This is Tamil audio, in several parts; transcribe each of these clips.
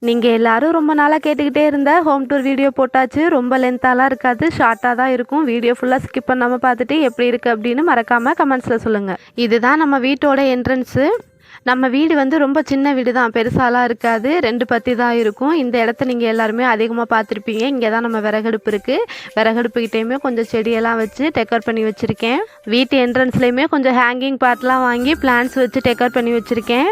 நீங்கள் எல்லாரும் ரொம்ப நாளாக கேட்டுக்கிட்டே இருந்த ஹோம் டூர் வீடியோ போட்டாச்சு. ரொம்ப லென்த்தாலாம் இருக்காது, ஷார்ட்டாக தான் இருக்கும். வீடியோ ஃபுல்லாக ஸ்கிப் பண்ணாமல் பார்த்துட்டு எப்படி இருக்குது அப்படின்னு மறக்காமல் கமெண்ட்ஸில் சொல்லுங்கள். இதுதான் நம்ம வீட்டோட என்ட்ரன்ஸு. நம்ம வீடு வந்து ரொம்ப சின்ன வீடு தான், பெருசாலாம் இருக்காது. 2 பத்தி தான் இருக்கும். இந்த இடத்த நீங்கள் எல்லாருமே அதிகமாக பார்த்துருப்பீங்க. இங்கே தான் நம்ம விறகடுப்பு இருக்குது. விறகடுப்புக்கிட்டேயுமே கொஞ்சம் செடியெல்லாம் வச்சு டெக்கர் பண்ணி வச்சுருக்கேன். வீட்டு என்ட்ரன்ஸ்லேயுமே கொஞ்சம் ஹேங்கிங் பார்ட்லாம் வாங்கி பிளான்ஸ் வச்சு டெக்கர் பண்ணி வச்சுருக்கேன்.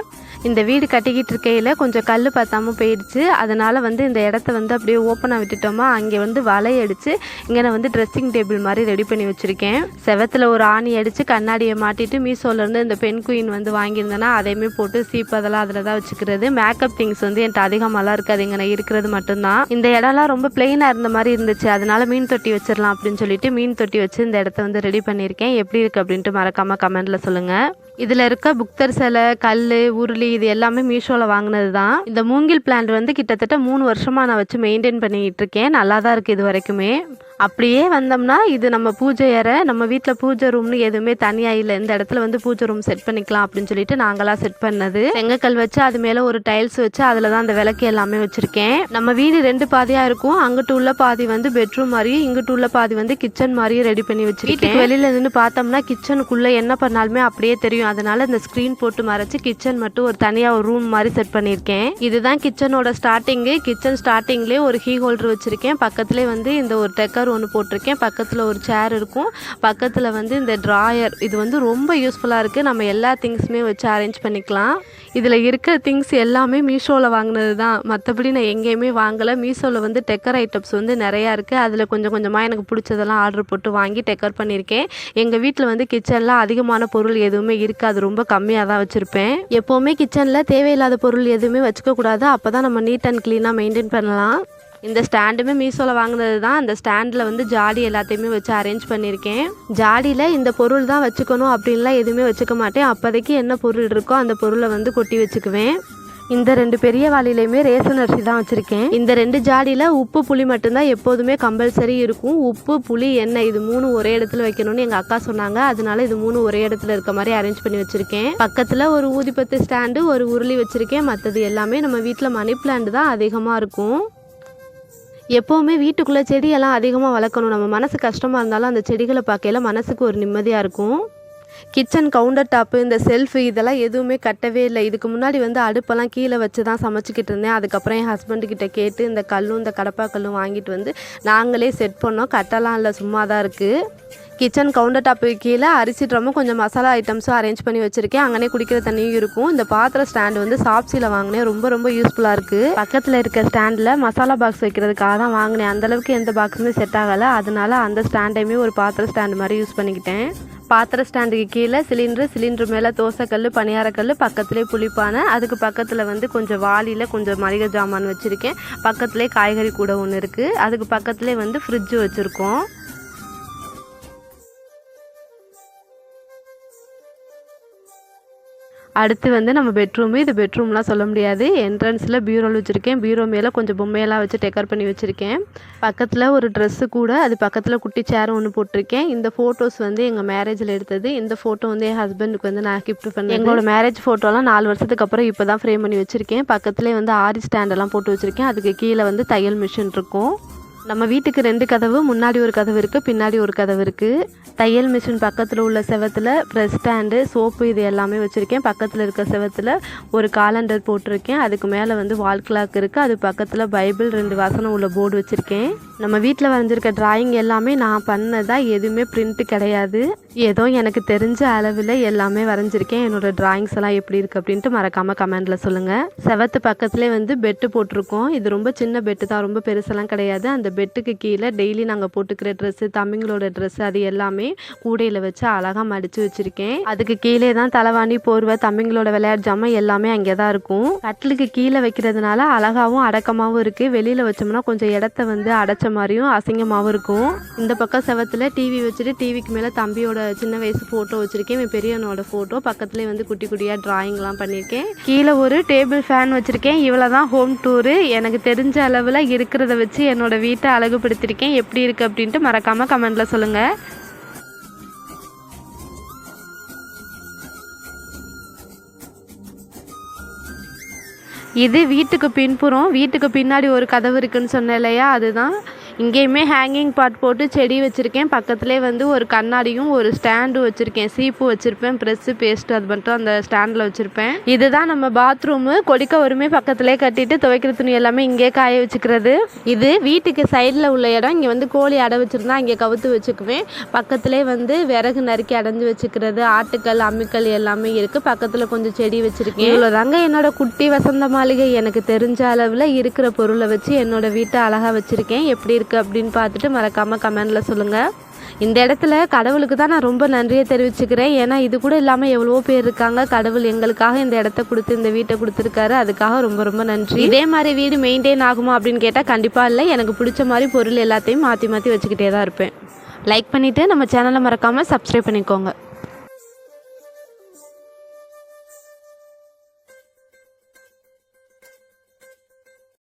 இந்த வீடு கட்டிக்கிட்டு இருக்கையில் கொஞ்சம் கல் பத்தாமல் போயிடுச்சு. அதனால் வந்து இந்த இடத்த வந்து அப்படியே ஓப்பனாக விட்டுட்டோமா, அங்கே வந்து வலை அடித்து இங்கே நான் வந்து ட்ரெஸ்ஸிங் டேபிள் மாதிரி ரெடி பண்ணி வச்சுருக்கேன். செவத்தில் ஒரு ஆணி அடித்து கண்ணாடியை மாட்டிட்டு மீஷோலேருந்து இந்த பென் குயின் வந்து வாங்கியிருந்தேன்னா அதையுமே போட்டு சீப்பதெல்லாம் அதில் தான் வச்சுக்கிறது. மேக்கப் திங்ஸ் வந்து என்கிட்ட அதிகமாகலாம் இருக்காது, இங்கே நான் இருக்கிறது மட்டும்தான். இந்த இடம்லாம் ரொம்ப பிளெயினாக இருந்த மாதிரி இருந்துச்சு. அதனால் மீன் தொட்டி வச்சிடலாம் அப்படின்னு சொல்லிட்டு மீன் தொட்டி வச்சு இந்த இடத்த வந்து ரெடி பண்ணியிருக்கேன். எப்படி இருக்குது அப்படின்ட்டு மறக்காமல் கமெண்டில் சொல்லுங்கள். இதில் இருக்க புக்தர் சிலை, கல், உருளி இது எல்லாமே மீஷோவில் வாங்கினது தான். இந்த மூங்கில் பிளான்ட் வந்து கிட்டத்தட்ட 3 வருஷமாக நான் வச்சு மெயின்டைன் பண்ணிக்கிட்டு இருக்கேன். நல்லா தான் இருக்குது இது வரைக்குமே. அப்படியே வந்தோம்னா இது நம்ம பூஜை அறை. நம்ம வீட்டில் பூஜை ரூம்னு எதுவுமே தனியாக இல்லை. இந்த இடத்துல வந்து பூஜை ரூம் செட் பண்ணிக்கலாம் அப்படின்னு சொல்லிட்டு நாங்களாம் செட் பண்ணது. செங்கக்கல் வச்சு அது மேலே ஒரு டைல்ஸ் வச்சு அதில் தான் அந்த விளக்கு எல்லாமே வச்சுருக்கேன். நம்ம வீடு 2 பாதியாக இருக்கும். அங்கிட்டு உள்ள பாதி வந்து பெட்ரூம் மாதிரி, இங்கிட்டு உள்ள பாதி வந்து கிச்சன் மாதிரியும் ரெடி பண்ணி வச்சுருக்கேன். வீட்டுக்கு வெளியில் நின்று பார்த்தோம்னா கிச்சனுக்குள்ளே என்ன பண்ணாலுமே அப்படியே தெரியும். அதனால இந்த ஸ்க்ரீன் போட்டு மறைச்சு கிச்சன் மட்டும் ஒரு தனியாக ஒரு ரூம் மாதிரி செட் பண்ணியிருக்கேன். இதுதான் கிச்சனோட ஸ்டார்டிங்கு. கிச்சன் ஸ்டார்டிங்லேயே ஒரு கீ ஹோல்டர் வச்சுருக்கேன். பக்கத்துலேயே வந்து இந்த ஒரு டெக்கர் ஒன்று போட்டிருக்கேன். பக்கத்தில் ஒரு சேர் இருக்கும். பக்கத்தில் வந்து இந்த ட்ராயர், இது வந்து ரொம்ப யூஸ்ஃபுல்லாக இருக்குது. நம்ம எல்லா திங்ஸுமே வச்சு அரேஞ்ச் பண்ணிக்கலாம். இதில் இருக்க திங்ஸ் எல்லாமே மீஷோவில் வாங்கினது தான், மற்றபடி நான் எங்கேயுமே வாங்கலை. மீஷோவில் வந்து டெக்கர் ஐட்டம்ஸ் வந்து நிறையா இருக்குது. அதில் கொஞ்சம் கொஞ்சமாக எனக்கு பிடிச்சதெல்லாம் ஆர்டர் போட்டு வாங்கி டெக்கர் பண்ணியிருக்கேன். எங்கள் வீட்டில் வந்து கிச்சனில் அதிகமான பொருள் எதுவுமே இருக்காது, ரொம்ப கம்மியாக தான் வச்சுருப்பேன். எப்போவுமே கிச்சனில் தேவையில்லாத பொருள் எதுவுமே வச்சுக்கக்கூடாது. அப்போ தான் நம்ம நீட் அண்ட் க்ளீனாக மெயின்டைன் பண்ணலாம். இந்த ஸ்டாண்டுமே மீஷோவில் வாங்கினது தான். அந்த ஸ்டாண்டில் வந்து ஜாடி எல்லாத்தையுமே வச்சு அரேஞ்ச் பண்ணியிருக்கேன். ஜாடியில் இந்த பொருள் தான் வச்சுக்கணும் அப்படின்லாம் எதுவுமே வச்சுக்க மாட்டேன். அப்போதைக்கு என்ன பொருள் இருக்கோ அந்த பொருளை வந்து கொட்டி வச்சுக்குவேன். இந்த 2 பெரிய வாளிலையுமே ரேஷன் அரிசி தான் வச்சுருக்கேன். இந்த 2 ஜாடியில் உப்பு புளி மட்டும்தான் எப்போதுமே கம்பல்சரி இருக்கும். உப்பு புளி எண்ணெய் இது 3 ஒரே இடத்துல வைக்கணும்னு எங்கள் அக்கா சொன்னாங்க. அதனால இது 3 ஒரே இடத்துல இருக்க மாதிரி அரேஞ்ச் பண்ணி வச்சுருக்கேன். பக்கத்தில் ஒரு ஊதிப்பத்து ஸ்டாண்டு, ஒரு உருளி வச்சுருக்கேன். மற்றது எல்லாமே நம்ம வீட்டில் மணி பிளான்ட் தான் அதிகமாக இருக்கும். எப்போவுமே வீட்டுக்குள்ளே செடியெல்லாம் அதிகமாக வளர்க்கணும். நம்ம மனசு கஷ்டமாக இருந்தாலும் அந்த செடிகளை பார்க்கையில மனசுக்கு ஒரு நிம்மதியாக இருக்கும். கிச்சன் கவுண்டர் டாப்பு, இந்த செல்ஃபு இதெல்லாம் எதுவுமே கட்டவே இல்லை. இதுக்கு முன்னாடி வந்து அடுப்பெல்லாம் கீழே வச்சு தான் சமைச்சிக்கிட்டு இருந்தேன். அதுக்கப்புறம் என் ஹஸ்பண்டுக்கிட்ட கேட்டு இந்த கல்லும் இந்த கடப்பா கல்லும் வாங்கிட்டு வந்து நாங்களே செட் பண்ணோம். கட்டலாம் இல்லை, சும்மா தான் இருக்குது. கிச்சன் கவுண்டர் டாப்பு கீழே அரிசி ட்ரம்மும் கொஞ்சம் மசாலா ஐட்டம்ஸும் அரேஞ்ச் பண்ணி வச்சுருக்கேன். அங்கனே குடிக்கிற தண்ணியும் இருக்கும். இந்த பாத்திர ஸ்டாண்டு வந்து சாப்ஸியில் வாங்கினேன், ரொம்ப ரொம்ப யூஸ்ஃபுல்லாக இருக்குது. பக்கத்தில் இருக்க ஸ்டாண்டில் மசாலா பாக்ஸ் வைக்கிறதுக்காக தான் வாங்கினேன். அந்தளவுக்கு எந்த பாக்ஸுமே செட் ஆகலை. அதனால அந்த ஸ்டாண்டையுமே ஒரு பாத்திர ஸ்டாண்டு மாதிரி யூஸ் பண்ணிக்கிட்டேன். பாத்திர ஸ்டாண்டுக்கு கீழே சிலிண்டர் மேலே தோசைக்கல், பணியாரக்கல், பக்கத்துலேயே புளிப்பானை, அதுக்கு பக்கத்தில் வந்து கொஞ்சம் வாளியில் கொஞ்சம் மளிகை ஜாமான் வச்சுருக்கேன். பக்கத்துலேயே காய்கறி கூட ஒன்று இருக்குது. அதுக்கு பக்கத்துலேயே வந்து ஃப்ரிட்ஜு வச்சுருக்கோம். அடுத்து வந்து நம்ம பெட்ரூமு. இது பெட்ரூம்லாம் சொல்ல முடியாது. என்ட்ரன்ஸில் பீரோல் வச்சுருக்கேன். பீரோ மேலே கொஞ்சம் பொம்மையெல்லாம் வச்சு டெக்கர் பண்ணி வச்சுருக்கேன். பக்கத்தில் ஒரு ட்ரெஸ்ஸு கூட, அது பக்கத்தில் குட்டி சேர் ஒன்று போட்டிருக்கேன். இந்த ஃபோட்டோஸ் வந்து எங்கள் மேரேஜில் எடுத்தது. இந்த ஃபோட்டோ வந்து என் ஹஸ்பண்டுக்கு வந்து நான் கிஃப்ட் பண்ணேன். எங்களோட மேரேஜ் ஃபோட்டோலாம் 4 வருஷத்துக்கு அப்புறம் இப்போ தான் ஃப்ரேம் பண்ணி வச்சுருக்கேன். பக்கத்துலேயே வந்து ஆரி ஸ்டாண்டெல்லாம் போட்டு வச்சுருக்கேன். அதுக்கு கீழே வந்து தையல் மிஷின் இருக்கும். நம்ம வீட்டுக்கு 2 கதவு, முன்னாடி ஒரு கதவு இருக்குது, பின்னாடி ஒரு கதவு இருக்குது. தையல் மிஷின் பக்கத்தில் உள்ள செவத்தில் ப்ரெஸ் ஸ்டாண்டு, சோப்பு இது எல்லாமே வச்சுருக்கேன். பக்கத்தில் இருக்க செவத்தில் ஒரு காலண்டர் போட்டிருக்கேன். அதுக்கு மேலே வந்து வால் கிளாக் இருக்குது. அது பக்கத்தில் பைபிள் 2 வசனம் உள்ள போர்டு வச்சுருக்கேன். நம்ம வீட்டில் வரைஞ்சிருக்க டிராயிங் எல்லாமே நான் பண்ணதா, எதுவுமே பிரிண்ட்டு கிடையாது. ஏதோ எனக்கு தெரிஞ்ச அளவில் எல்லாமே வரைஞ்சிருக்கேன். என்னோடய டிராயிங்ஸ் எல்லாம் எப்படி இருக்குது அப்படின்ட்டு மறக்காமல் கமெண்டில் சொல்லுங்கள். செவத்து பக்கத்துலேயே வந்து பெட்டு போட்டிருக்கோம். இது ரொம்ப சின்ன பெட்டு தான், ரொம்ப பெருசெல்லாம் கிடையாது. அந்த பெட்டுக்கு கீழே டெய்லி நாங்கள் போட்டுக்கிற ட்ரெஸ்ஸு, தம்பிங்களோட ட்ரெஸ்ஸு அது எல்லாமே கூடையில் வச்சு அழகாக மடித்து வச்சுருக்கேன். அதுக்கு கீழே தான் தலைவாணி, போர்வை, தம்பிங்களோட விளையாட்டு ஜாமான் எல்லாமே அங்கே தான் இருக்கும். கட்டிலுக்கு கீழே வைக்கிறதுனால அழகாகவும் அடக்கமாகவும் இருக்குது. வெளியில் வச்சோம்னா கொஞ்சம் இடத்த வந்து அடைச்ச மாதிரியும் அசிங்கமாகவும் இருக்கும். இந்த பக்கம் செவத்தில் டிவி வச்சுட்டு டிவிக்கு மேலே தம்பியோட சின்ன வயசு ஃபோட்டோ வச்சுருக்கேன். என் பெரியவனோட ஃபோட்டோ. பக்கத்துலேயே வந்து குட்டி குட்டியாக ட்ராயிங்லாம் பண்ணியிருக்கேன். கீழே ஒரு டேபிள் ஃபேன் வச்சுருக்கேன். இவ்வளோ தான் ஹோம் டூரு. எனக்கு தெரிஞ்ச அளவில் இருக்கிறத வச்சு என்னோட வீட்டை அழகுபடுத்தியிருக்கேன். எப்படி இருக்குது அப்படின்ட்டு மறக்காமல் கமெண்டில் சொல்லுங்கள். இது வீட்டுக்கு பின்புறம், வீட்டுக்கு பின்னாடி ஒரு கதவு இருக்குன்னு சொன்னேன் இல்லையா, அதுதான். இங்கேயுமே ஹேங்கிங் பாட் போட்டு செடி வச்சுருக்கேன். பக்கத்துலேயே வந்து ஒரு கண்ணாடியும் ஒரு ஸ்டாண்டும் வச்சுருக்கேன். சீப்பு வச்சுருப்பேன், ப்ரெஸ்ஸு பேஸ்ட்டு அது மட்டும் அந்த ஸ்டாண்டில் வச்சுருப்பேன். இதுதான் நம்ம பாத்ரூமு. கொடிக்கவருமே பக்கத்துலேயே கட்டிட்டு துவைக்கிற துணி எல்லாமே இங்கே காய வச்சுக்கிறது. இது வீட்டுக்கு சைடில் உள்ள இடம். இங்கே வந்து கோழி அடை வச்சுருந்தா இங்கே கவுத்து வச்சுக்குவேன். பக்கத்துலேயே வந்து விறகு நறுக்கி அடைஞ்சு வச்சுக்கிறது, ஆட்டுக்கல் அம்மிக்கல் எல்லாமே இருக்குது. பக்கத்தில் கொஞ்சம் செடி வச்சுருக்கேன். இவ்வளோதாங்க என்னோட குட்டி வசந்த மாளிகை. எனக்கு தெரிஞ்ச அளவில் இருக்கிற பொருளை வச்சு என்னோட வீட்டை அழகாக வச்சுருக்கேன். எப்படி இருக்குது அப்படின்னு பார்த்துட்டு மறக்காமல் கமெண்டில் சொல்லுங்கள். இந்த இடத்துல கடவுளுக்கு தான் நான் ரொம்ப நன்றியை தெரிவிச்சுக்கிறேன். ஏன்னா இது கூட இல்லாமல் எவ்வளவோ பேர் இருக்காங்க. கடவுள் எங்களுக்காக இந்த இடத்த கொடுத்து இந்த வீட்டை கொடுத்துருக்காரு. அதுக்காக ரொம்ப ரொம்ப நன்றி. இதே மாதிரி வீடு மெயின்டைன் ஆகுமா அப்படின்னு கேட்டால் கண்டிப்பாக இல்லை. எனக்கு பிடிச்ச மாதிரி பொருள் எல்லாத்தையும் மாற்றி மாற்றி வச்சுக்கிட்டே தான் இருப்பேன். லைக் பண்ணிவிட்டு நம்ம சேனலை மறக்காமல் சப்ஸ்கிரைப் பண்ணிக்கோங்க.